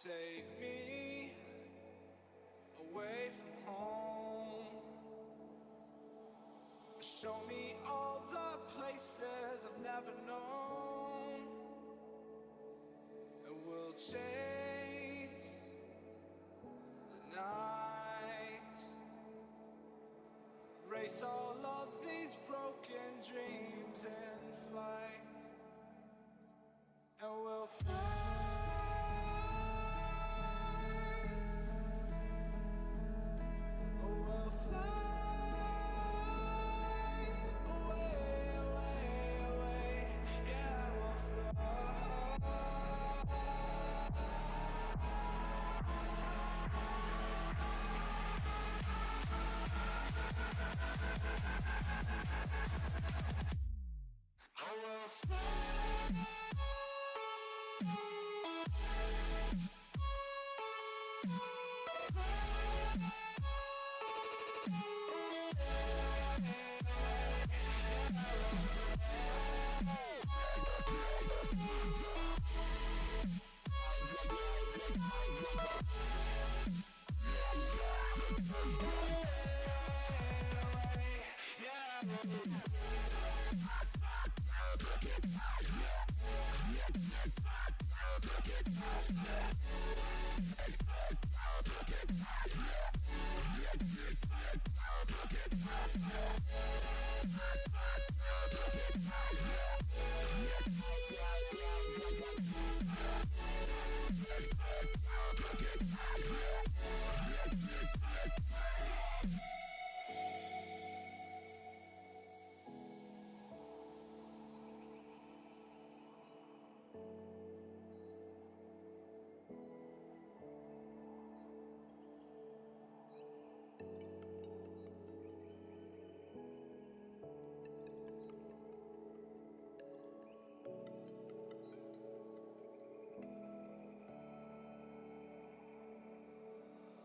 Take me away from home. Show me all the places I've never known. And we'll chase the night. Race all of these broken dreams in flight. And we'll fly.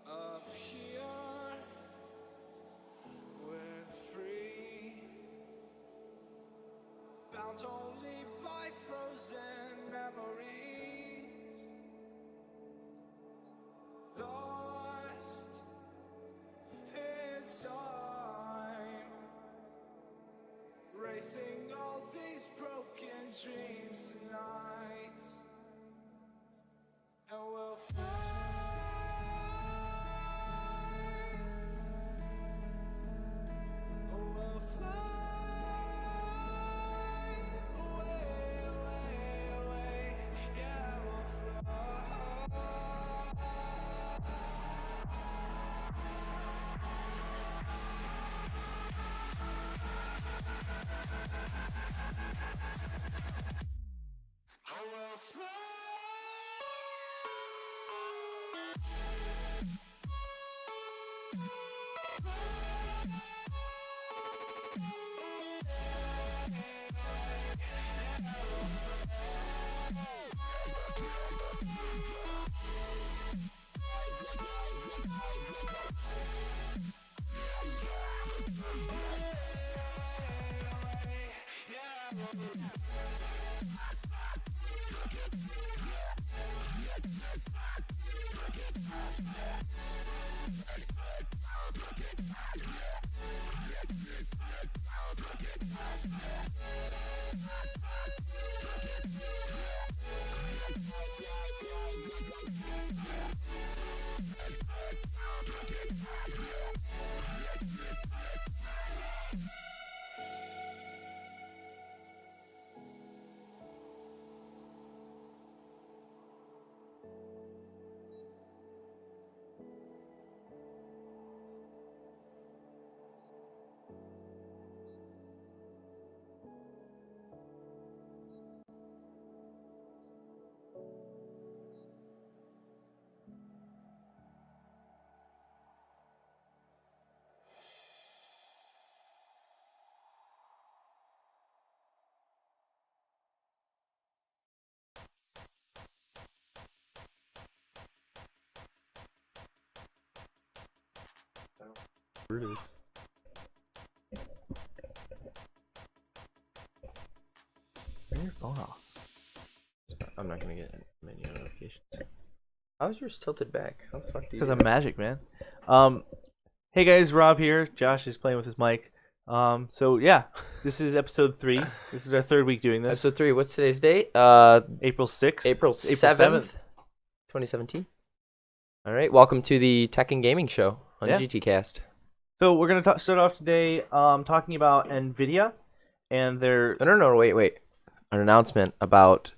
Up here, we're free, bound only by frozen memories, lost in time, racing all these broken dreams tonight, and we'll fly. Brutus. Turn your phone off. I'm not gonna get many notifications. How is yours tilted back? How the fuck do you? Because I'm magic, man. Hey guys, Rob here. Josh is playing with his mic. So yeah, this is episode 3. This is our 3rd week doing this. Episode 3. What's today's date? April 6th. April 7th, 2017. All right. Welcome to the Tech and Gaming Show on GTCast. So we're gonna start off today talking about Nvidia and their. No. Wait. An announcement about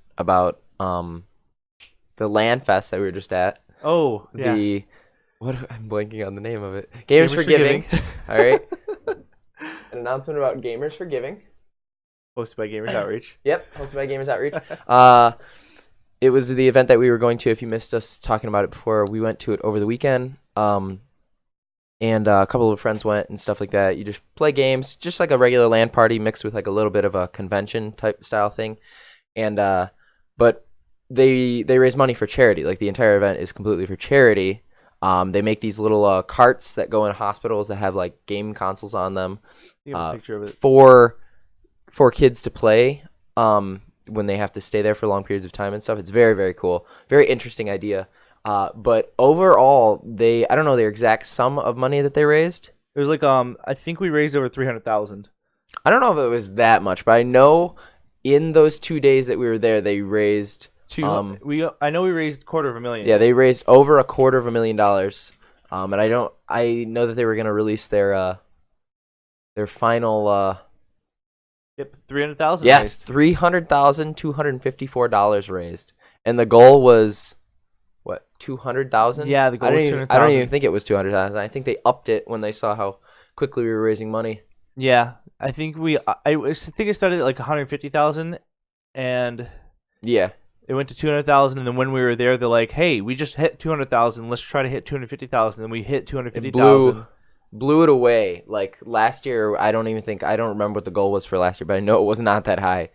the LAN fest that we were just at. Oh, yeah. I'm blanking on the name of it. Gamers for Giving. All right. An announcement about Gamers for Giving. Hosted by Gamers Outreach. Yep, hosted by Gamers Outreach. It was the event that we were going to. If you missed us talking about it before, we went to it over the weekend. And a couple of friends went and stuff like that. You just play games, just like a regular LAN party mixed with like a little bit of a convention type style thing. And but they raise money for charity. Like the entire event is completely for charity. They make these little carts that go in hospitals that have like game consoles on them. You have a picture of it. For kids to play when they have to stay there for long periods of time and stuff. It's very, very cool. Very interesting idea. But overall, I don't know the exact sum of money that they raised. It was like I think we raised over $300,000. I don't know if it was that much, but I know in those 2 days that we were there, they raised. I know we raised $250,000. Yeah, they raised over $250,000. And I know that they were gonna release their final. Yep, $300,000. Yeah, raised. $300,254 raised, and the goal was what, 200,000? Yeah, the goal was 200,000. I don't even think it was 200,000. I think they upped it when they saw how quickly we were raising money. Yeah, I think I think it started at like 150,000, and yeah. It went to 200,000, and then when we were there, they're like, "Hey, we just hit 200,000. Let's try to hit 250,000." And we hit 250,000. Blew it away. Like last year, I don't remember what the goal was for last year, but I know it was not that high.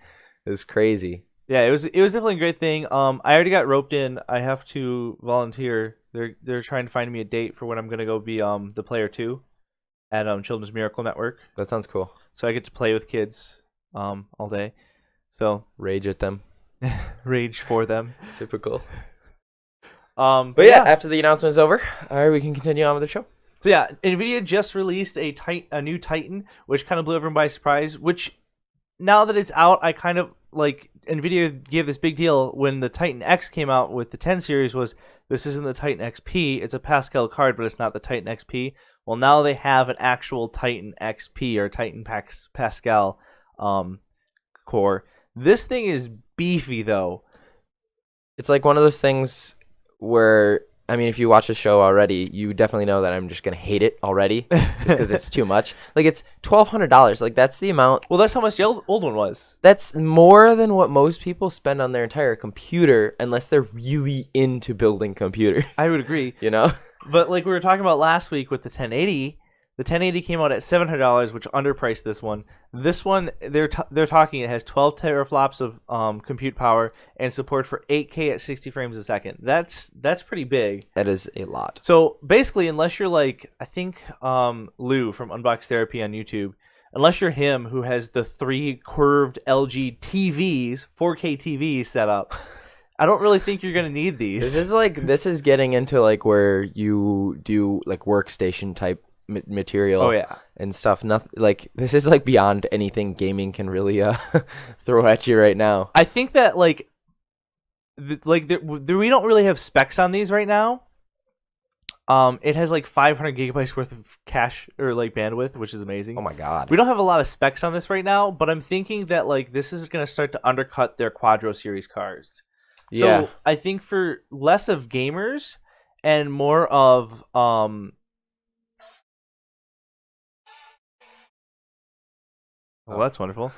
It was crazy. Yeah, it was definitely a great thing. I already got roped in. I have to volunteer. They're trying to find me a date for when I'm gonna go be the player 2 at Children's Miracle Network. That sounds cool. So I get to play with kids all day. So rage at them. Rage for them. Typical. But yeah, after the announcement is over, all right, we can continue on with the show. So yeah, Nvidia just released a new Titan, which kind of blew everyone by surprise. Which now that it's out, I kind of like Nvidia gave this big deal when the Titan X came out with the 10 series. Was this isn't the Titan XP? It's a Pascal card, but it's not the Titan XP. Well, now they have an actual Titan XP or Titan Pascal core. This thing is beefy, though. It's like one of those things where, I mean, if you watch the show already, you definitely know that I'm just going to hate it already just because it's too much. Like, it's $1,200. Like, that's the amount. Well, that's how much the old one was. That's more than what most people spend on their entire computer unless they're really into building computers. I would agree. You know? But like we were talking about last week with the 1080, the 1080 came out at $700, which underpriced this one. This one, they're talking it has 12 teraflops of compute power and support for 8K at 60 frames a second. That's pretty big. That is a lot. So basically, unless you're like, I think Lou from Unbox Therapy on YouTube, unless you're him who has the 3 curved LG TVs, 4K TVs set up, I don't really think you're gonna need these. This is getting into like where you do like workstation type material and stuff. Nothing like this is like beyond anything gaming can really throw at you right now. I think that we don't really have specs on these right now. It has like 500 gigabytes worth of cache or like bandwidth, which is amazing. Oh my god. We don't have a lot of specs on this right now, but I'm thinking that like this is gonna start to undercut their Quadro series cards. Yeah. So I think for less of gamers and more of Oh, that's wonderful.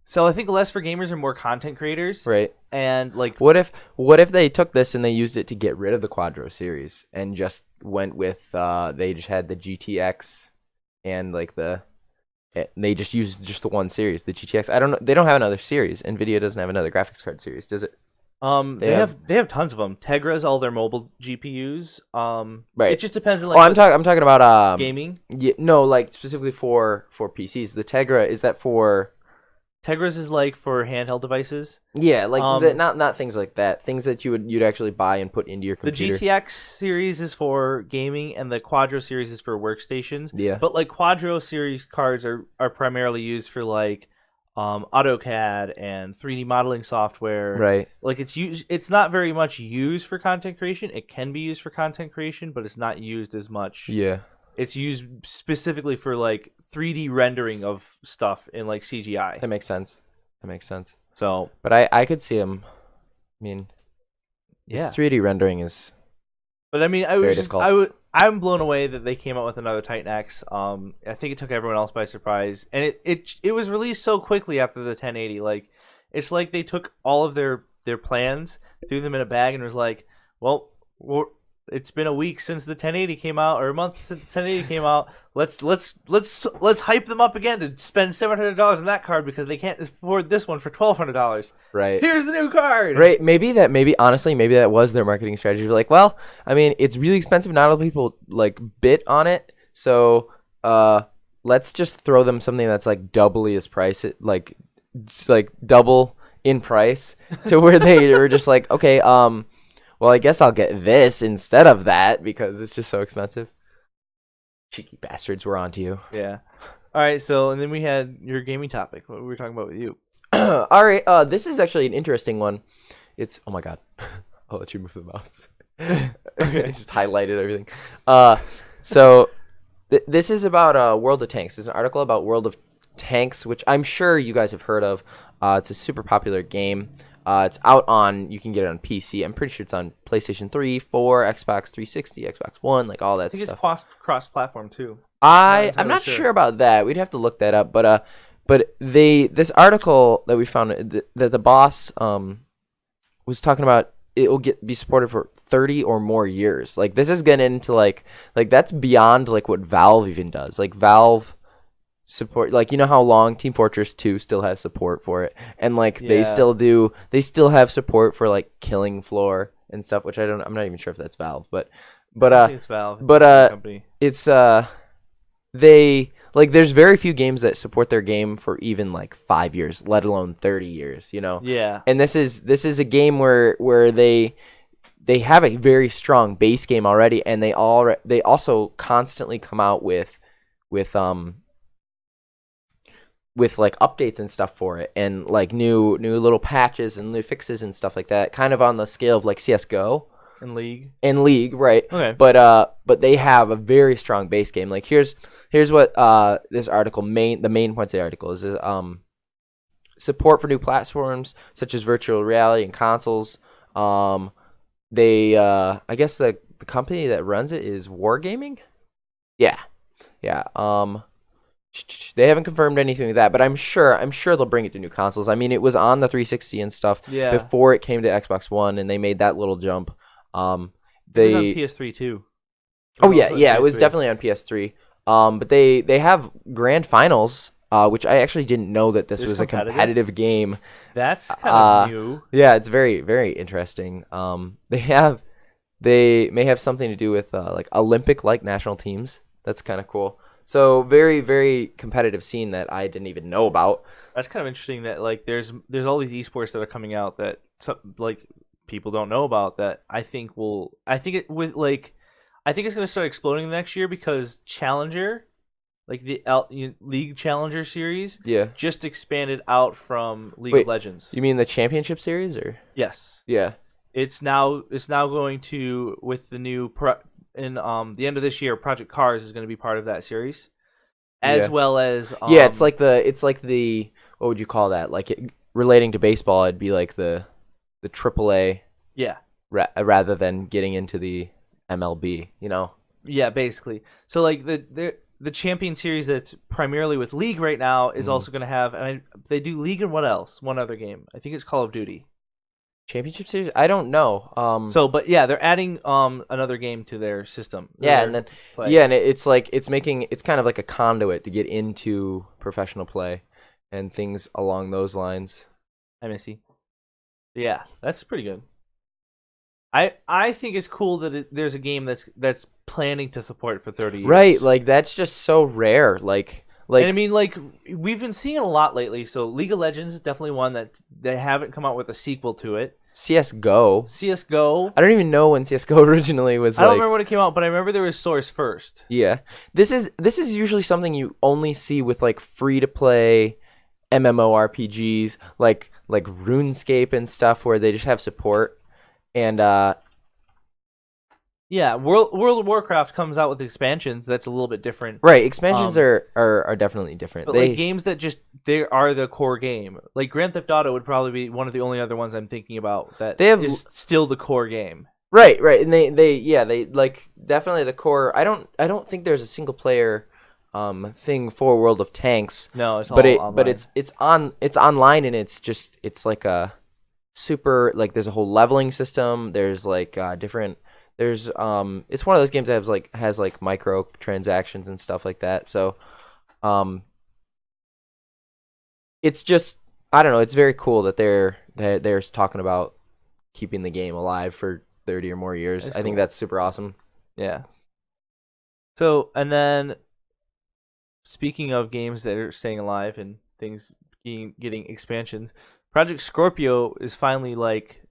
So I think less for gamers and more content creators. Right. And like what if they took this and they used it to get rid of the Quadro series and just went with they just had the GTX and like they just used just the one series, the GTX. I don't know. They don't have another series. Nvidia doesn't have another graphics card series, does it? They have tons of them. Tegra's all their mobile GPUs. Right. It just depends on like. Oh, I'm talking about gaming. Yeah, no, like specifically for PCs. The Tegra, is that for Tegra's is like for handheld devices. Yeah, like not things like that. Things that you'd actually buy and put into your computer. The GTX series is for gaming, and the Quadro series is for workstations. Yeah. But like Quadro series cards are primarily used for like AutoCAD and 3D modeling software. Right. Like it's not very much used for content creation. It can be used for content creation, but it's not used as much. Yeah. It's used specifically for like 3D rendering of stuff in like CGI. That makes sense. So, but I could see them. I mean, yeah, 3D rendering is. But I mean, I'm blown away that they came out with another Titan X. I think it took everyone else by surprise, and it was released so quickly after the 1080. Like, it's like they took all of their plans, threw them in a bag, and was like, well, it's been a week since the 1080 came out, or a month since the 1080 came out. Let's hype them up again to spend $700 on that card because they can't afford this one for $1,200. Right. Here's the new card. Right. Maybe that was their marketing strategy. They're like, well, I mean, it's really expensive. Not a lot of people like bid on it, so let's just throw them something that's like doubly as price, like double in price, to where they were just like, okay, well, I guess I'll get this instead of that because it's just so expensive. Cheeky bastards, we're on to you. Yeah. All right, so, and then we had your gaming topic. What were we talking about with you? All right, this is actually an interesting one. It's, oh my god. I'll let you move the mouse. Okay. Just highlighted everything. So, this is about World of Tanks. There's an article about World of Tanks, which I'm sure you guys have heard of. It's a super popular game. It's out on, you can get it on PC. I'm pretty sure it's on PlayStation 3, 4, Xbox 360, Xbox One, like all that stuff. I think it's cross-platform too. I'm not sure about that. We'd have to look that up. But this article that we found, that the boss was talking about, it will be supported for 30 or more years. Like, this is getting into like that's beyond like what Valve even does. Like, Valve support, like, you know how long Team Fortress 2 still has support for it, and like they still have support for like Killing Floor and stuff, which I'm not even sure if that's Valve, but I think it's Valve, it's they, like, there's very few games that support their game for even like 5 years, let alone 30 years, you know. Yeah. And this is a game where they have a very strong base game already, and they also constantly come out with like updates and stuff for it, and like new little patches and new fixes and stuff like that, kind of on the scale of like CS:GO and League. Right? Okay. But they have a very strong base game. Like, here's what this article the main points of the article is support for new platforms such as virtual reality and consoles. They I guess the company that runs it is Wargaming. Yeah. They haven't confirmed anything with that, but I'm sure they'll bring it to new consoles. I mean, it was on the 360 and stuff before it came to Xbox One, and they made that little jump. It was on PS3 too. Oh yeah, it was definitely on PS3. But they have grand finals, which I actually didn't know that this was a competitive game. That's kind of new. Yeah, it's very, very interesting. They may have something to do with like Olympic-like national teams. That's kind of cool. So very, very competitive scene that I didn't even know about. That's kind of interesting that like there's all these esports that are coming out that like people don't know about, that I think it's going to start exploding next year because Challenger, like the League Challenger series, just expanded out from League of Legends. You mean the championship series, or? Yes. Yeah. It's now going to, with the new the end of this year, Project Cars is going to be part of that series, as well as it's like the what would you call that? Like, relating to baseball, it'd be like the AAA, rather than getting into the MLB, you know? Yeah, basically. So like the Champion Series that's primarily with League right now is also going to have, and they do League and what else? One other game. I think it's Call of Duty. Championship Series? I don't know. But they're adding another game to their system. And it's kind of like a conduit to get into professional play and things along those lines. MSC. Yeah, that's pretty good. I think it's cool that there's a game that's planning to support it for 30 years. Right, like that's just so rare. Like Like, and I mean, like, we've been seeing it a lot lately. So League of Legends is definitely one that they haven't come out with a sequel to it. CS:GO. CS:GO. I don't even know when CS:GO originally was. I don't remember when it came out, but I remember there was Source first. Yeah, this is usually something you only see with like free to play MMORPGs, like RuneScape and stuff, where they just have support. And yeah, World of Warcraft comes out with expansions. That's a little bit different. right, expansions are definitely different. But like games that just they are the core game. Like Grand Theft Auto would probably be one of the only other ones I'm thinking about that is still the core game. Right, and they like definitely the core. I don't think there's a single player thing for World of Tanks. No, it's all online. But it's online, and it's like a super, like, there's a whole leveling system. There's like different. There's it's one of those games that has like micro transactions and stuff like that. So it's just, I don't know, it's very cool that they're talking about keeping the game alive for 30 or more years. I think that's super awesome. Yeah. So, and then speaking of games that are staying alive and things getting expansions, Project Scorpio is finally like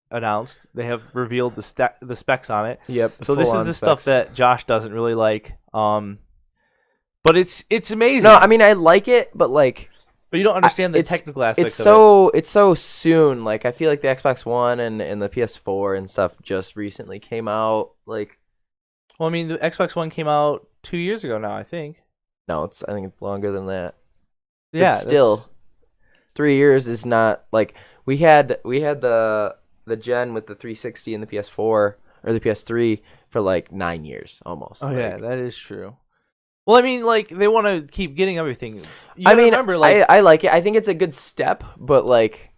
announced. They have revealed the specs on it. Yep. So this is the stuff that Josh doesn't really like. But it's amazing. No, I mean, I like it, but like, but you don't understand the technical aspects of it. It's so soon. Like, I feel like the Xbox One and the PS4 and stuff just recently came out. Like, well, I mean, the Xbox One came out 2 years ago now, I think. No, I think it's longer than that. Yeah, but still, 3 years is not like we had the gen with the 360 and the PS4 or the PS3 for like 9 years almost. Oh, like, yeah, that is true. Well, I mean, like, they want to keep getting everything. I mean, remember, like, I like it. I think it's a good step, but like,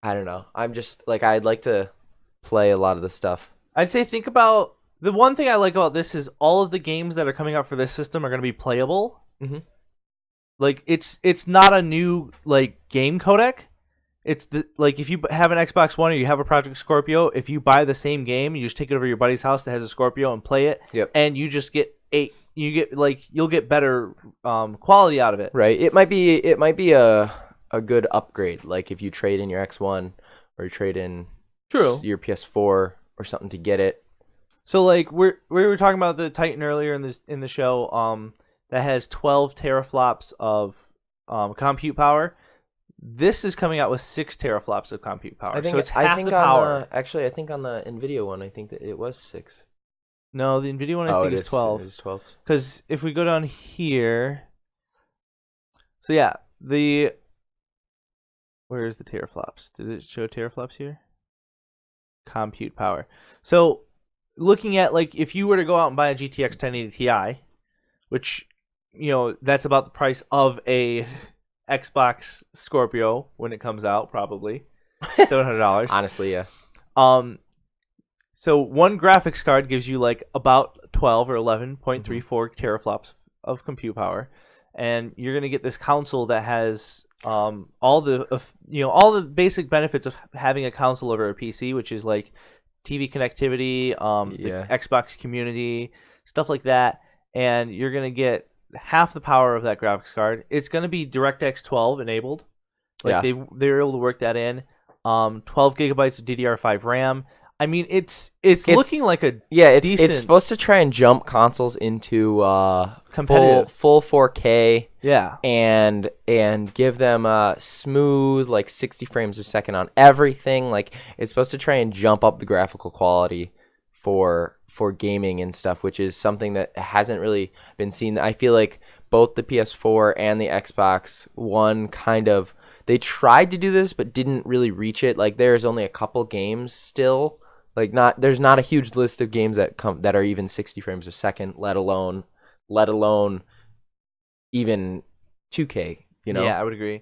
I don't know. I'm just like, I'd like to play a lot of the stuff. I'd say think about the one thing I like about this is all of the games that are coming out for this system are going to be playable. Mm-hmm. Like, it's not a new like game codec. It's like if you have an Xbox One or you have a Project Scorpio, if you buy the same game, you just take it over to your buddy's house that has a Scorpio and play it. Yep. And you just get you'll get better quality out of it. Right. It might be a good upgrade. Like if you trade in your X1 or you trade in your PS4 or something to get it. So like we were talking about the Titan earlier in the show that has 12 teraflops of compute power. This is coming out with 6 teraflops of compute power. So it's half the power. Actually, I think on the Nvidia one, I think that it was 6. No, the Nvidia one I think is 12. It is 12. Because if we go down here, so yeah, where is the teraflops? Did it show teraflops here? Compute power. So looking at like if you were to go out and buy a GTX 1080 Ti, which that's about the price of a Xbox Scorpio when it comes out, probably $700. Honestly, yeah. So one graphics card gives you like about 12 or 11.34 teraflops of compute power, and you're gonna get this console that has all the basic benefits of having a console over a PC, which is like TV connectivity, the Xbox community, stuff like that, and you're gonna get half the power of that graphics card. It's gonna be DirectX 12 enabled, like they're able to work that in. 12 gigabytes of DDR5 RAM. I mean, it's looking like a decent. It's supposed to try and jump consoles into competitive full 4K. Yeah, and give them smooth like 60 frames a second on everything. Like it's supposed to try and jump up the graphical quality for gaming and stuff, which is something that hasn't really been seen. I feel like both the PS4 and the Xbox One they tried to do this but didn't really reach it. Like there's only a couple games still. Like there's not a huge list of games that are even 60 frames a second, let alone even 2K, Yeah, I would agree.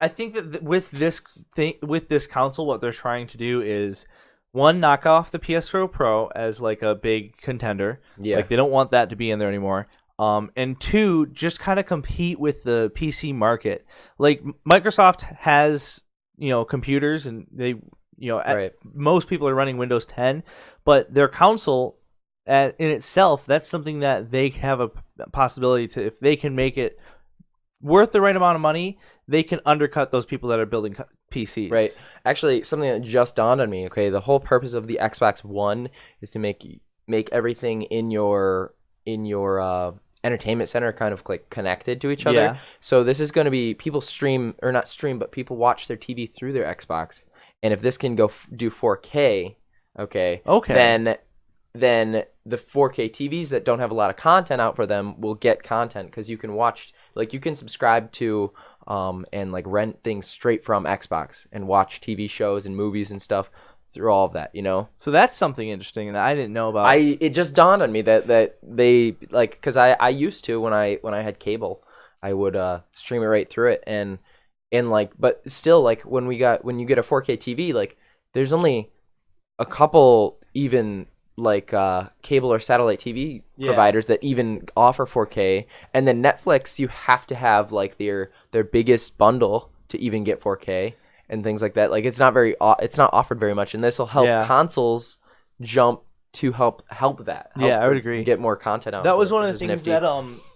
I think that with this console, what they're trying to do is one, knock off the PS4 Pro as like a big contender. Yeah. Like they don't want that to be in there anymore. And two, just kind of compete with the PC market. Like Microsoft has, computers and they, right. Most people are running Windows 10, but their console in itself, that's something that they have a possibility to, if they can make it worth the right amount of money, they can undercut those people that are building PCs. Right. Actually, something that just dawned on me. Okay, the whole purpose of the Xbox One is to make everything in your entertainment center kind of like connected to each other. Yeah. So this is going to be people stream, or not stream, but people watch their TV through their Xbox. And if this can go do 4K, okay, then the 4K TVs that don't have a lot of content out for them will get content, because you can watch, like, you can subscribe to and like rent things straight from Xbox and watch TV shows and movies and stuff through all of that, you know. So that's something interesting that I didn't know about. It just dawned on me that they, like, because I used to, when I had cable, I would stream it right through it, and like, but still, like, when you get a 4K TV, like, there's only a couple even like cable or satellite TV providers that even offer 4K, and then Netflix, you have to have like their biggest bundle to even get 4K and things like that. Like, it's not offered very much, and this will help consoles jump to help that. I would agree. Get more content out. That was one of the things that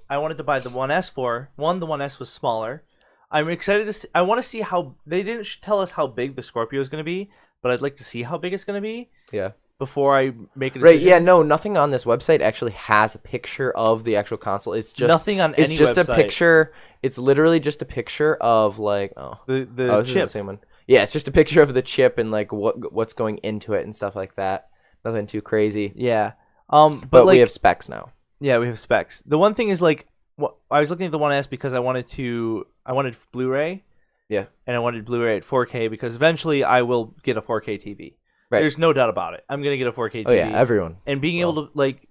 I wanted to buy the 1S for. One, the 1S was smaller. I'm excited to see, I want to see how, they didn't tell us how big the Scorpio is going to be, but I'd like to see how big it's going to be. Yeah. Before I make a decision. Right, yeah, no, nothing on this website actually has a picture of the actual console. It's just nothing on any website. It's just a picture. It's literally just a picture of like the chip. The same one. Yeah, it's just a picture of the chip and like what's going into it and stuff like that. Nothing too crazy. Yeah. But like, we have specs now. Yeah, we have specs. The one thing is, like, I was looking at the 1S because I wanted Blu-ray. Yeah. And I wanted Blu-ray at 4K because eventually I will get a 4K TV. Right. There's no doubt about it. I'm going to get a 4K TV. Oh, yeah, everyone. And being able to, like,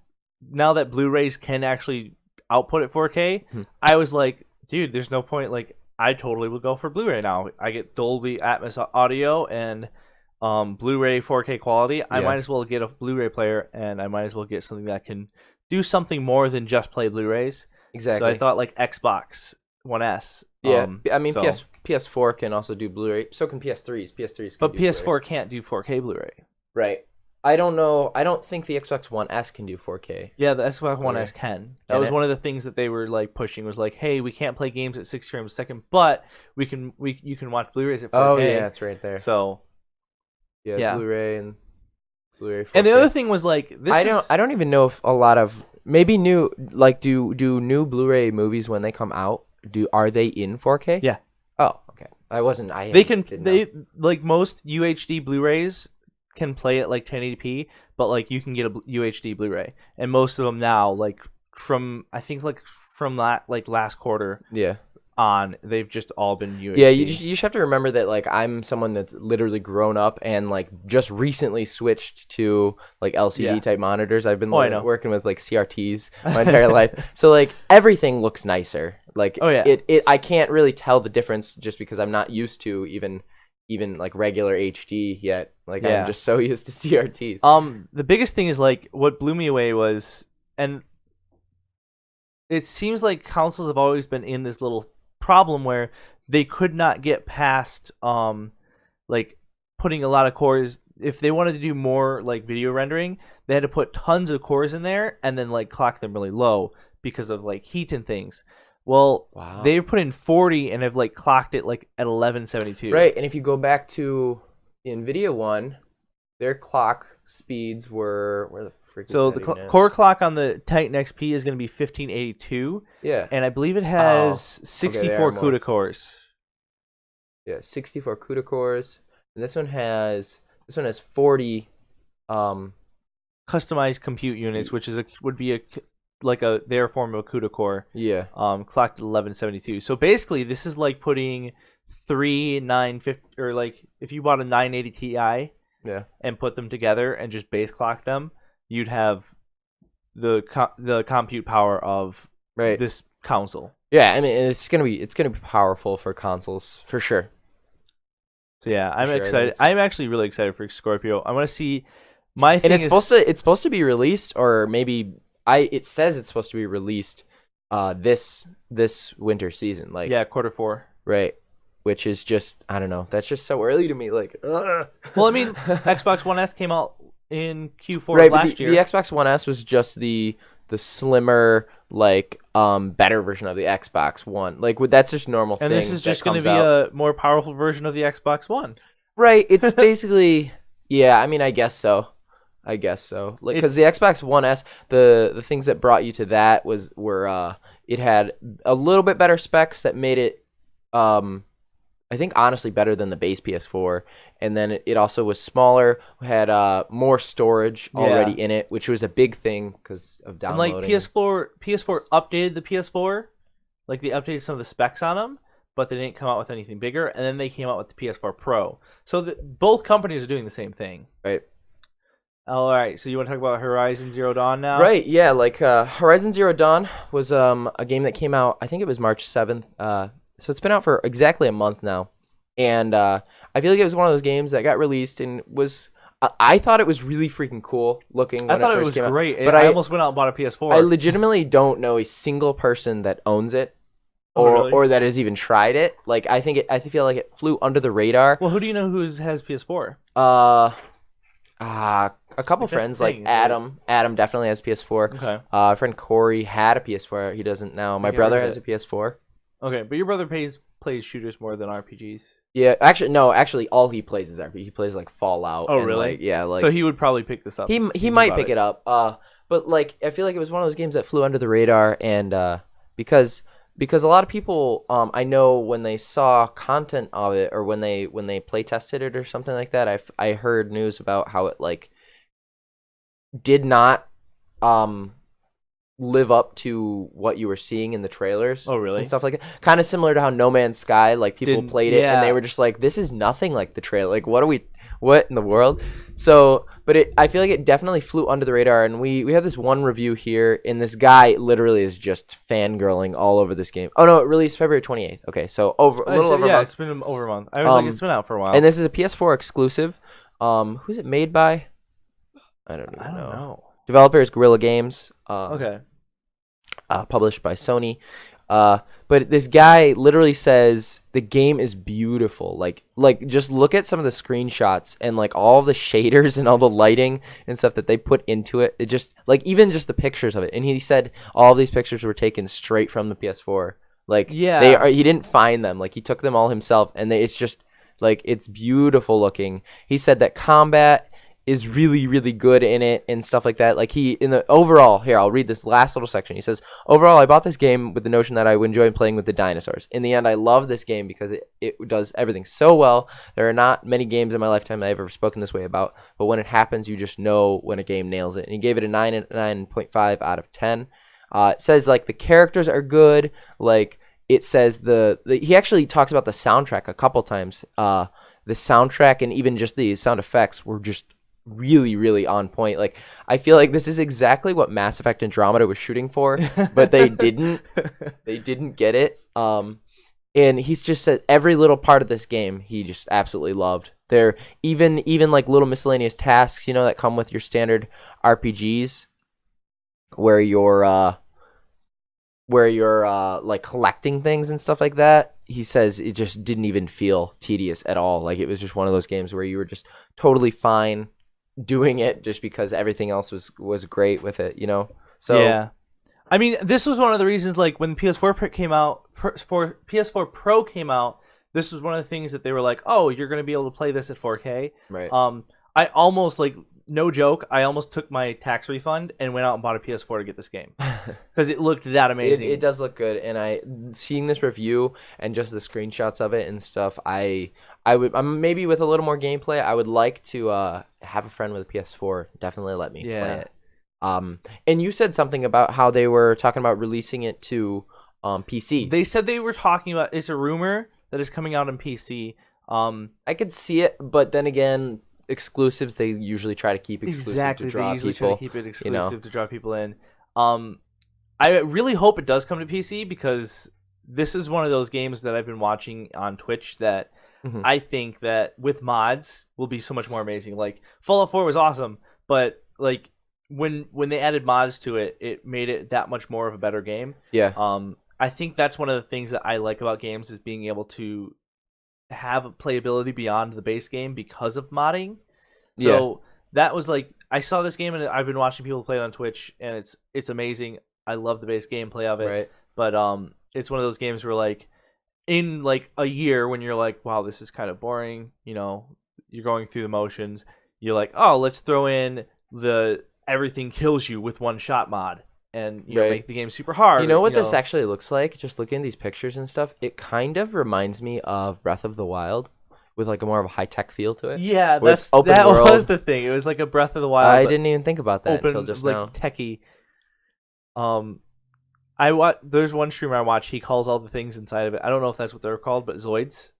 now that Blu-rays can actually output at 4K, I was like, dude, there's no point. Like, I totally would go for Blu-ray now. I get Dolby Atmos audio and Blu-ray 4K quality. I might as well get a Blu-ray player, and I might as well get something that can do something more than just play Blu-rays. Exactly. So I thought, like, Xbox One S. Yeah, I mean, PS4 can also do Blu-ray. So can PS3s. But PS4 can't do 4K Blu-ray. Right. I don't know. I don't think the Xbox One S can do 4K. Yeah, the Xbox One S can. That was one of the things that they were like pushing, was like, hey, we can't play games at 60 frames a second, but you can watch Blu-rays at 4K. Oh yeah, it's right there. So yeah. Blu-ray and Blu-ray 4K. And the other thing was like this. I don't even know if a lot of maybe new, like, do new Blu-ray movies when they come out, are they in 4K? Yeah. Oh, okay. They like most UHD Blu-rays can play at like 1080p, but like you can get a UHD Blu-ray, and most of them now, like from last quarter, on, they've just all been UHD. Yeah, you just have to remember that, like, I'm someone that's literally grown up and like just recently switched to like LCD type monitors. I've been working with like CRTs my entire life, so like everything looks nicer. Like, I can't really tell the difference just because I'm not used to even like regular HD yet. Like, I'm just so used to CRTs. The biggest thing is, like, what blew me away was, and it seems like consoles have always been in this little problem where they could not get past like putting a lot of cores. If they wanted to do more like video rendering, they had to put tons of cores in there and then like clock them really low because of like heat and things. Well, they've put in 40 and have like clocked it like at 1172. Right, and if you go back to the Nvidia one, their clock speeds were so the core clock on the Titan XP is going to be 1582. Yeah, and I believe it has 64 CUDA cores. Yeah, 64 CUDA cores, and this one has 40 customized compute units, which would be their form of a CUDA core. Yeah. Clocked at 1172. So basically, this is like putting 3 950, or like if you bought a 980 Ti, and put them together and just base clock them, you'd have the compute power of this console. Yeah, I mean, it's gonna be powerful for consoles for sure. So yeah, I'm excited. I'm actually really excited for Scorpio. I want to see it's supposed to be released, or maybe it says it's supposed to be released this winter season, like Q4. Right. Which is just, I don't know, that's just so early to me, like ugh. Well, I mean, Xbox One S came out in Q4 right, of but last year. the Xbox One S was just the slimmer, like better version of the Xbox One. Like that's just normal. And this is just going to be out. a more powerful version of the Xbox One. Right. It's basically yeah. I mean, I guess so. Like because the Xbox One S, the things that brought you to that were it had a little bit better specs that made it I think honestly better than the base PS4, and then it also was smaller, had more storage already in it, which was a big thing because of downloading. And like PS4 updated the PS4, like they updated some of the specs on them, but they didn't come out with anything bigger, and then they came out with the PS4 Pro. So both companies are doing the same thing. Right. All right, so you want to talk about Horizon Zero Dawn now? Right, yeah, like Horizon Zero Dawn was a game that came out, I think it was March 7th, so it's been out for exactly a month now, and I feel like it was one of those games that got released and was, I thought it was really freaking cool looking when I thought it it first was came great, out. But I almost went out and bought a PS4. I legitimately don't know a single person that owns it, really? or that has even tried it. Like I feel like it flew under the radar. Well, who do you know who has PS4? A couple friends like Adam. Adam definitely has PS4. Okay. Our friend Corey had a PS4. He doesn't now. My brother has a PS4. Okay, but your brother plays shooters more than RPGs. Yeah, actually, all he plays is RPG. He plays like Fallout. Oh, and, really? Like, yeah, like so he would probably pick this up. He might pick it up. But like I feel like it was one of those games that flew under the radar, and because a lot of people I know when they saw content of it or when they play tested it or something like that, I heard news about how it like did not live up to what you were seeing in the trailers. Oh, really? And stuff like that. Kind of similar to how No Man's Sky, like people played it and they yeah. were just like, this is nothing like the trailer. Like what in the world? So, but I feel like it definitely flew under the radar, and we have this one review here, and this guy literally is just fangirling all over this game. Oh no, it released February 28th. Okay, so a little over a month. It's been over a month. I was like, it's been out for a while. And this is a PS4 exclusive. Who's it made by? I don't know. Developer is Guerrilla Games. Okay. Published by Sony. But this guy literally says the game is beautiful. Like just look at some of the screenshots and like all the shaders and all the lighting and stuff that they put into it. It just like even just the pictures of it. And he said all these pictures were taken straight from the PS4. Like he didn't find them. Like he took them all himself, and it's just like it's beautiful looking. He said that combat is really, really good in it and stuff like that. Like in the overall, here, I'll read this last little section. He says, overall, I bought this game with the notion that I would enjoy playing with the dinosaurs. In the end, I love this game because it does everything so well. There are not many games in my lifetime I've ever spoken this way about, but when it happens, you just know when a game nails it. And he gave it a 9.5 out of 10. It says, like, the characters are good. Like, it says he actually talks about the soundtrack a couple times. The soundtrack and even just the sound effects were just really, really on point. Like I feel like this is exactly what Mass Effect Andromeda was shooting for, but they didn't get it. And he's just said every little part of this game he just absolutely loved. There even like little miscellaneous tasks, that come with your standard RPGs where you're like collecting things and stuff like that. He says it just didn't even feel tedious at all. Like it was just one of those games where you were just totally fine doing it just because everything else was great with it, So yeah, I mean, this was one of the reasons. Like when PS4 came out, PS4 Pro came out, this was one of the things that they were like, "Oh, you're going to be able to play this at 4K." Right. I almost no joke, I almost took my tax refund and went out and bought a PS4 to get this game because it looked that amazing. It does look good, and seeing this review and just the screenshots of it and stuff, I'm maybe with a little more gameplay, I would like to have a friend with a PS4 definitely let me play it. And you said something about how they were talking about releasing it to PC. They said they were talking about, it's a rumor that is coming out on PC. I could see it, but then again, exclusives they usually try to keep exclusive to draw they usually people. try to keep it exclusive to draw people in. I really hope it does come to PC because this is one of those games that I've been watching on Twitch that I think that with mods will be so much more amazing. Like Fallout 4 was awesome, but like when they added mods to it, it made it that much more of a better game. Yeah. I think that's one of the things that I like about games is being able to have playability beyond the base game because of modding. So that was like I saw this game and I've been watching people play it on Twitch, and it's amazing. I love the base gameplay of it. Right. But it's one of those games where like in like a year when you're like, wow, this is kind of boring. You know, you're going through the motions. You're like, oh, let's throw in the everything kills you with one shot mod, and you know, Right. make the game super hard. You know what this actually looks like? Just looking at these pictures and stuff, it kind of reminds me of Breath of the Wild, with like a more of a high tech feel to it. Yeah, Where it's open that world. was the thing. It was like a Breath of the Wild. I but didn't even think about that open, until just like now. techie. There's one streamer I watch. He calls all the things inside of it. I don't know if that's what they're called, but Zoids.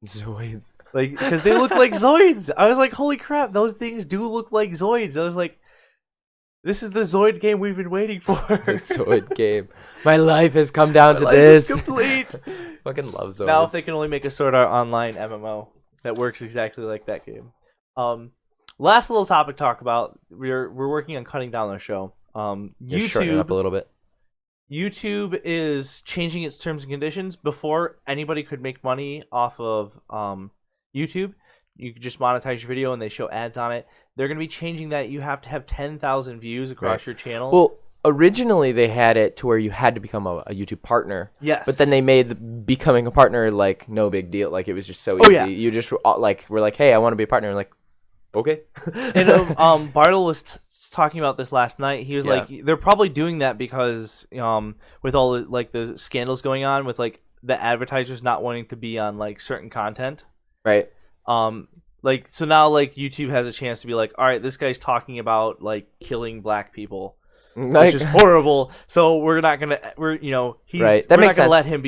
Zoids. Like, because they look like Zoids. I was like, holy crap, those things do look like Zoids. I was like, this is the Zoid game we've been waiting for. The Zoid game. My life has come down to My life is this. complete. Fucking love Zoids. Now, if they can only make a Sword Art Online MMO that works exactly like that game. Last little topic to talk about. We're working on cutting down the show. You're shortening up a little bit. YouTube is changing its terms and conditions. Before anybody could make money off of YouTube, you could just monetize your video and they show ads on it. They're going to be changing that. You have to have 10,000 views across your channel. Well, originally they had it to where you had to become a YouTube partner. Yes. But then they made becoming a partner like no big deal. Like it was just so easy. Oh, yeah. You just were like, hey, I want to be a partner. And like, okay. And Bartle was talking about this last night. He was Yeah. like, they're probably doing that because with all the, like the scandals going on with like the advertisers not wanting to be on like certain content. Right. Like so now like YouTube has a chance to be like, all right, this guy's talking about like killing black people, which is horrible. So we're not gonna he's Right. That we're makes not gonna sense. let him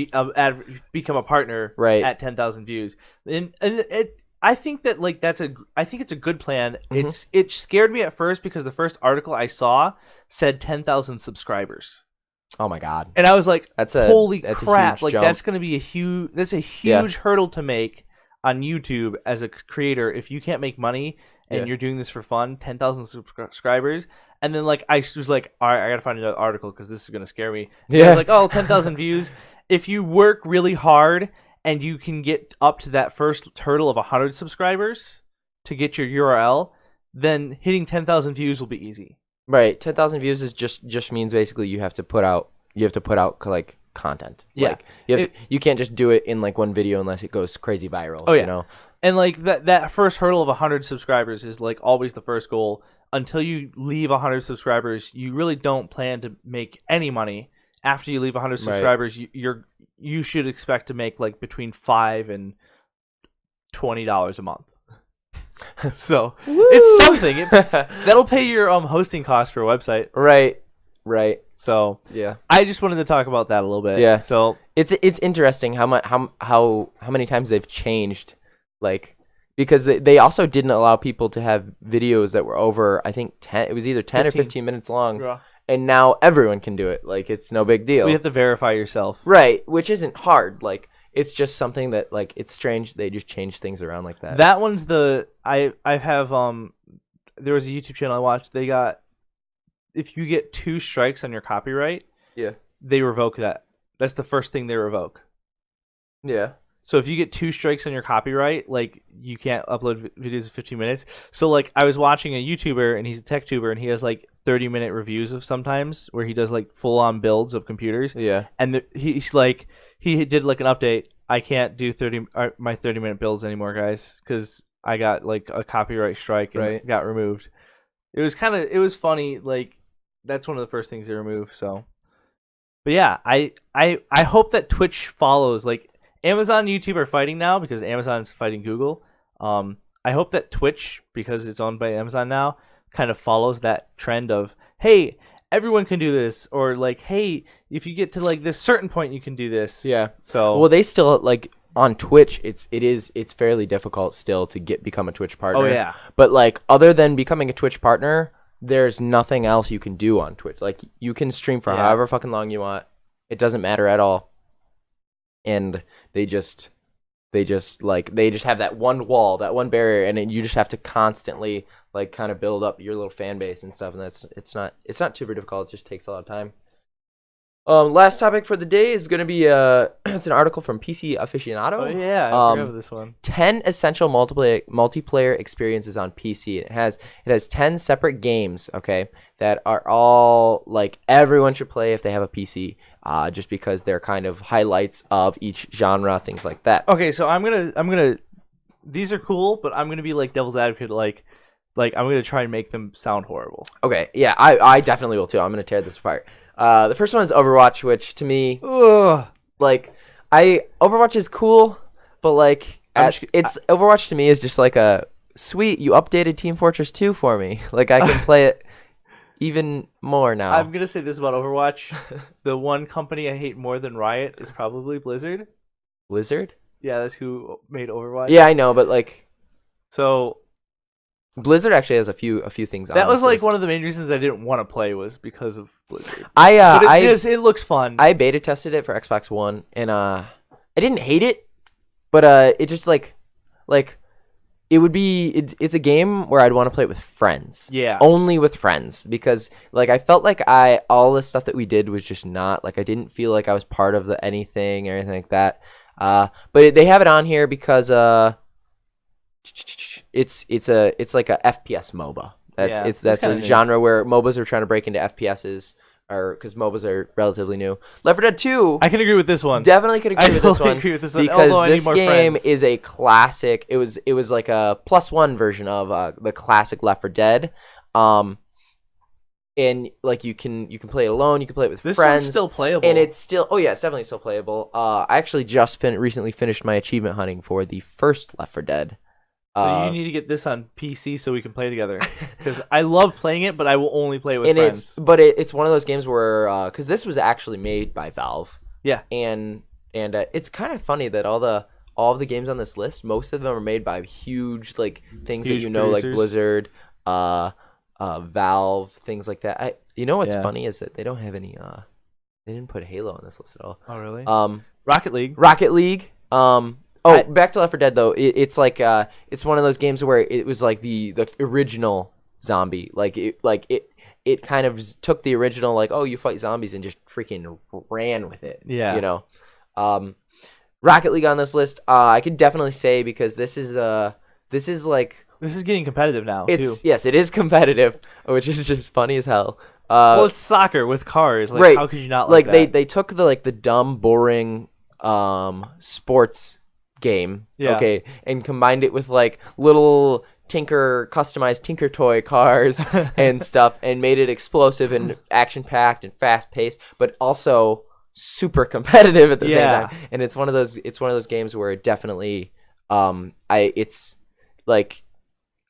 become a partner Right. at 10,000 views. And I think that like I think it's a good plan. Mm-hmm. It scared me at first because the first article I saw said 10,000 subscribers. Oh my God. And I was like, That's holy a crap. huge Like jump. that's going to be a huge hurdle to make on YouTube as a creator if you can't make money and you're doing this for fun. 10,000 subscribers. And then like I was like, all right, I got to find another article because this is going to scare me. Yeah. I was like, oh, 10,000 views. If you work really hard and you can get up to that first hurdle of 100 subscribers to get your URL, then hitting 10,000 views will be easy. Right. 10,000 views is just means basically you have to put out like content. Yeah. Like, you can't just do it in like one video unless it goes crazy viral. Oh, yeah. You know? And like that first hurdle of 100 subscribers is like always the first goal. Until you leave 100 subscribers, you really don't plan to make any money. After you leave 100 subscribers, you should expect to make like between $5 and $20 a month. So it's something. That'll pay your hosting costs for a website. Right. So Yeah. I just wanted to talk about that a little bit. Yeah. So It's interesting how many times they've changed, like, because they also didn't allow people to have videos that were over, I think 10. It was either 10 or 15 minutes long, yeah. and now everyone can do it. Like it's no big deal. You have to verify yourself. Right, which isn't hard. Like it's just something that like it's strange they just change things around like that. That one's I have there was a YouTube channel I watched. They got, if you get 2 strikes on your copyright, Yeah. they revoke that. That's the first thing they revoke. Yeah. So if you get 2 strikes on your copyright, like you can't upload videos in 15 minutes. So like I was watching a YouTuber and he's a tech tuber and he has like 30-minute reviews of sometimes where he does like full on builds of computers. Yeah. And he's like, he did like an update. I can't do my 30-minute builds anymore, guys, because I got like a copyright strike and it got removed. It was funny. Like that's one of the first things they removed. So, but yeah, I hope that Twitch follows. Like Amazon and YouTube are fighting now because Amazon's fighting Google. I hope that Twitch, because it's owned by Amazon now, kind of follows that trend of, hey, everyone can do this, or like, hey, if you get to like this certain point, you can do this. Yeah. So well, they still like on Twitch. It's fairly difficult still to become a Twitch partner. Oh yeah. But like other than becoming a Twitch partner, there's nothing else you can do on Twitch. Like you can stream for however fucking long you want. It doesn't matter at all. And they just have that one wall, that one barrier, and you just have to constantly like kind of build up your little fan base and stuff. And it's not super difficult. It just takes a lot of time. Last topic for the day is gonna be it's an article from PC Aficionado. Oh yeah, I forgot about this one. 10 essential multiplayer experiences on PC. It has 10 separate games, okay, that are all like everyone should play if they have a PC, just because they're kind of highlights of each genre, things like that. Okay, so I'm gonna. These are cool, but I'm gonna be like devil's advocate, like I'm gonna try and make them sound horrible. Okay, yeah, I definitely will too. I'm gonna tear this apart. The first one is Overwatch, which to me, like, Overwatch is cool, but like, Overwatch to me is just like a sweet. You updated Team Fortress 2 for me. Like, I can play it even more now. I'm gonna say this about Overwatch: the one company I hate more than Riot is probably Blizzard. Blizzard? Yeah, that's who made Overwatch. Yeah, I know, but like, so Blizzard actually has a few things on that was this like list. one of the main reasons I didn't want to play was because of Blizzard. But it looks fun. I beta tested it for Xbox One, and I didn't hate it, but it just like it would be it's a game where I'd want to play it with friends. Yeah. Only with friends, because like I felt like all the stuff that we did was just not like, I didn't feel like I was part of anything or anything like that. But they have it on here because it's like a FPS MOBA. That's a genre where MOBAs are trying to break into FPSs, or because MOBAs are relatively new. Left 4 Dead 2. I can agree with this one. Definitely could agree with this one. Agree with this one, because this game is a classic. It was like a +1 version of the classic Left 4 Dead. And like you can play it alone, you can play it with this friends. One's still playable, and it's still it's definitely still playable. I actually just recently finished my achievement hunting for the first Left 4 Dead. So you need to get this on PC so we can play together. Because I love playing it, but I will only play it with friends. It's one of those games where because this was actually made by Valve. Yeah. And it's kind of funny that all of the games on this list, most of them are made by huge like things Huge that producers. Like Blizzard, Valve, things like that. What's funny is that they don't have any. They didn't put Halo on this list at all. Oh really? Rocket League. Back to Left 4 Dead though. It's like it's one of those games where it was like the original zombie. It kind of took the original like, oh, you fight zombies, and just freaking ran with it. Yeah. Rocket League on this list, I could definitely say, because this is getting competitive now too. Yes, it is competitive, which is just funny as hell. Well, it's soccer with cars. Like, right. How could you not like that? They took the dumb, boring sports game, okay, and combined it with like little customized Tinker Toy cars and stuff, and made it explosive and action packed and fast paced, but also super competitive at the same time. And it's one of those games where it definitely it's like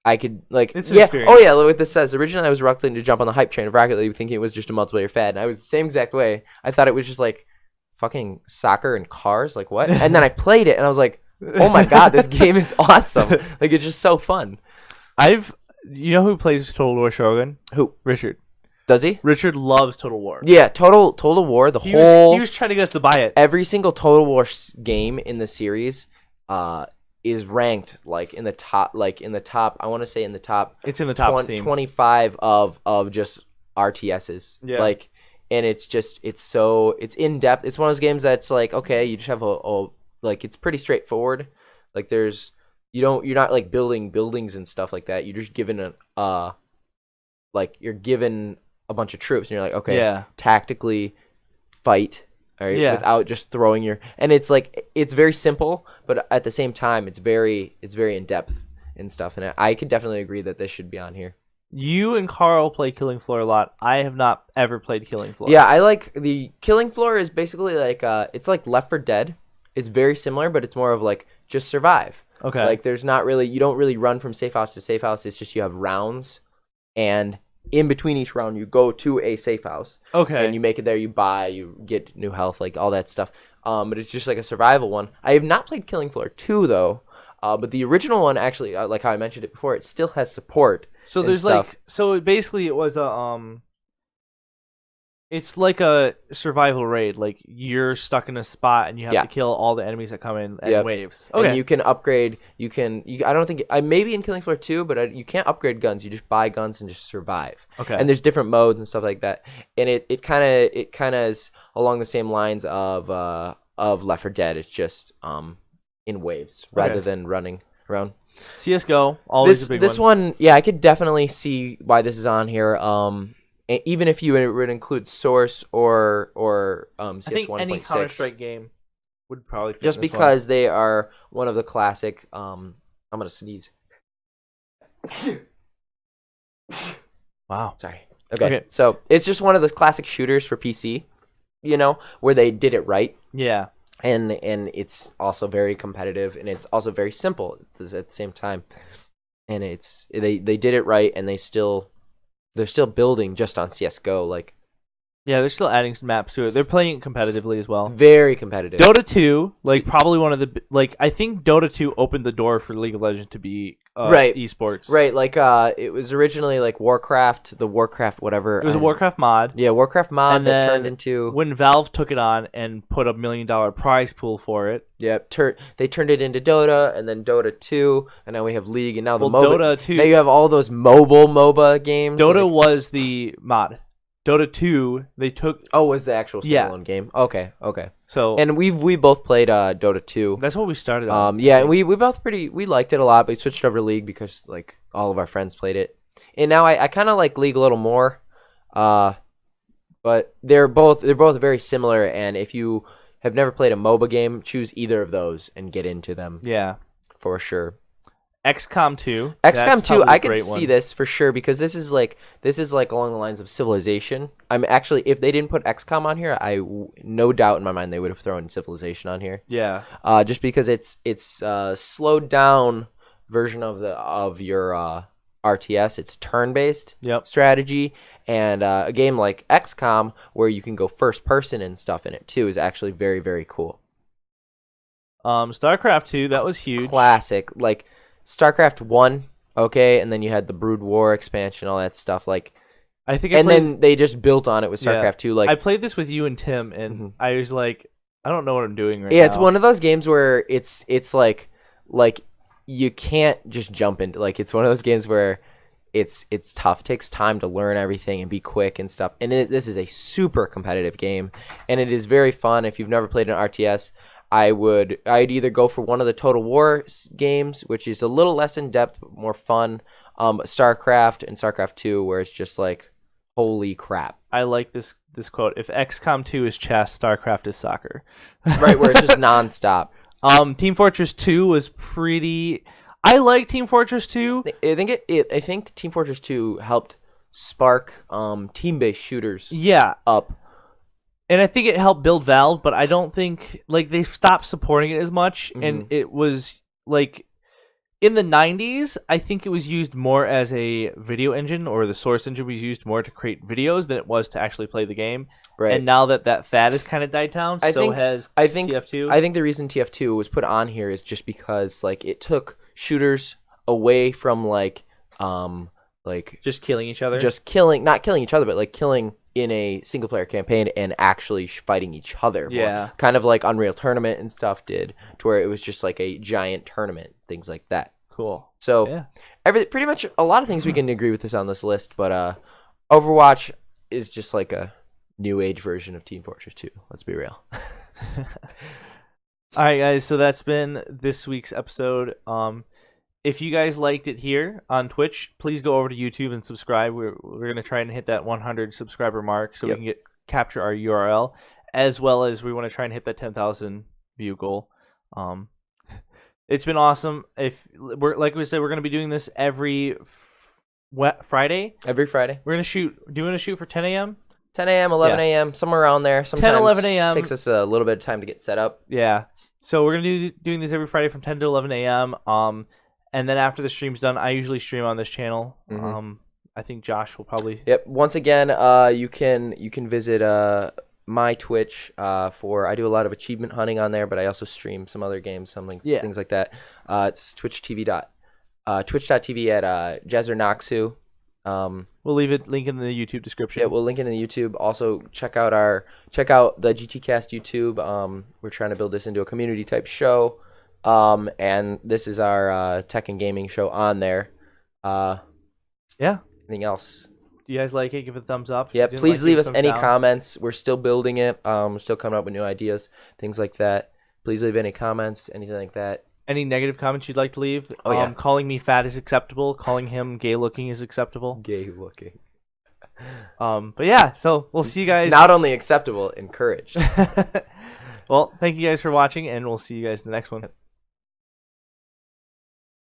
I could like it's an experience. Oh yeah, look what this says. Originally I was reluctant to jump on the hype train of Rocket League, thinking it was just a multiplayer fad, and I was the same exact way. I thought it was just like fucking soccer and cars, like what? And then I played it and I was like, oh my god, this game is awesome. Like, it's just so fun. You know who plays Total War Shogun? Who? Richard. Does he? Richard loves Total War. Yeah, Total War, he was trying to get us to buy it. Every single Total War game in the series is ranked like in the top, I want to say in the top. It's in the top 25 of just RTSs. Yeah. Like, and it's in depth. It's one of those games that's like, okay, you just have like, it's pretty straightforward. Like, you're not like building buildings and stuff like that. You're just given you're given a bunch of troops, and you're like, okay, tactically fight, all right, without just throwing and it's like, it's very simple, but at the same time, it's very in depth and stuff. And I could definitely agree that this should be on here. You and Carl play Killing Floor a lot. I have not ever played Killing Floor. Yeah, I like the Killing Floor is basically like it's like Left 4 Dead. It's very similar, but it's more of like just survive. Okay. Like, you don't really run from safe house to safe house. It's just you have rounds, and in between each round you go to a safe house. Okay. And you make it there, you buy, you get new health, like all that stuff. But it's just like a survival one. I have not played Killing Floor 2 though. But the original one actually, like how I mentioned it before, it still has support. So there's stuff. It was It's like a survival raid. Like you're stuck in a spot and you have Yeah. to kill all the enemies that come in Yep. waves. Okay. And you can upgrade. I don't think. Maybe in Killing Floor 2, but you can't upgrade guns. You just buy guns and just survive. Okay. And there's different modes and stuff like that. And it kind of is along the same lines of Left 4 Dead. It's just in waves rather than running around. CS:GO, always This a big this one, yeah, I could definitely see why this is on here. Even if you would include Source or CS 1.6. I think any Counter-Strike game would probably fit Just in this because they are one of the classic. I'm gonna sneeze. one. Wow. Sorry. Okay. So it's just one of the classic shooters for PC, where they did it right, Yeah. and it's also very competitive, and it's also very simple at the same time, and they did it right, and they're still building just on CS:GO, like Yeah, they're still adding some maps to it. They're playing it competitively as well. very competitive. Dota 2, like probably one of the I think Dota 2 opened the door for League of Legends to be Right. esports. Right, like it was originally like Warcraft, whatever. It was a Warcraft mod. Yeah, Warcraft mod And that then turned into when Valve took it on and put $1 million prize pool for it. they turned it into Dota, and then Dota 2, and now we have League, and now the Well, MOBA. Dota 2 Now you have all those mobile MOBA games. Dota like- was the mod. Dota 2, they took was the actual Yeah. standalone game. Okay. so And we both played Dota 2. that's what we started on. Yeah, and we both we liked it a lot, but we switched over to League because like all of our friends played it. And now I kind of like League a little more. But they're both very similar, and if you have never played a MOBA game, choose either of those and get into them Yeah. for sure. XCOM 2. XCOM that's 2, probably a I could great see one. this for sure because this is like along the lines of Civilization. I'm actually, if they didn't put XCOM on here, no doubt in my mind they would have thrown Civilization on here. Yeah. Just because it's a slowed down version of your RTS. It's turn-based Yep. strategy, and a game like XCOM where you can go first person and stuff in it too is actually very, very cool. StarCraft 2, that was huge. Classic, like StarCraft 1, okay, and then you had the Brood War expansion, all that stuff, like, I think then they just built on it with StarCraft 2, like, I played this with you and Tim, and Mhm. I was like, I don't know what I'm doing right now. yeah, it's one of those games where it's like you can't just jump into, like, it's one of those games where it's tough. It takes time to learn everything and be quick and stuff. And this is a super competitive game, and it is very fun. If you've never played an RTS, I'd either go for one of the Total War games, which is a little less in depth, but more fun. StarCraft and StarCraft 2, where it's just like, holy crap. I like this quote. If XCOM 2 is chess, StarCraft is soccer. Right, where it's just nonstop. Team Fortress 2 was pretty. I like Team Fortress 2. I think Team Fortress 2 helped spark team-based shooters Yeah, up. and I think it helped build Valve, but I don't think they stopped supporting it as much. And it was like in the 90s, I think it was used more as a video engine, or the Source engine was used more to create videos than it was to actually play the game. Right. And now that fad has kind of died down, I so think- has I think TF2. I think the reason TF2 was put on here is just because like it took shooters away from like just killing each other. not killing each other, but like killing in a single player campaign and actually fighting each other more. Yeah. Kind of like Unreal Tournament and stuff did, to where it was just like a giant tournament, things like that. Cool. So Yeah. pretty much a lot of things we can agree with this on this list, but Overwatch is just like a new age version of Team Fortress 2. Let's be real. All right, guys. So that's been this week's episode. If you guys liked it here on Twitch, please go over to YouTube and subscribe. We're gonna try and hit that 100 subscriber mark, so we can capture our URL, as well as we want to try and hit that 10,000 view goal. It's been awesome. If we're like we said, we're gonna be doing this every Friday. Every Friday. We're gonna shoot. Do you want to shoot for 10 a.m.? 10 a.m., 11 a.m., somewhere around there. Sometimes 11 a.m. takes us a little bit of time to get set up. Yeah. So we're gonna doing this every Friday from 10 to 11 a.m. And then after the stream's done, I usually stream on this channel. I think Josh will probably. Yep. Once again, you can visit my Twitch for, I do a lot of achievement hunting on there, but I also stream some other games, things like that. It's twitch.tv at JazzerNoxu. We'll leave it link in the YouTube description. Yeah, we'll link it in the YouTube. Also, check out the GTCast YouTube. We're trying to build this into a community type show. And this is our tech and gaming show on there. Yeah. Anything else? Do you guys like it? Give it a thumbs up. Yeah, If you didn't please like it, leave us thumbs any down. comments. We're still building it. We're still coming up with new ideas, things like that. Please leave any comments, anything like that. Any negative comments you'd like to leave? Oh, yeah. Calling me fat is acceptable. Calling him gay looking is acceptable. Gay looking. But yeah, so we'll see you guys. Not only acceptable, encouraged. Well, thank you guys for watching, and we'll see you guys in the next one.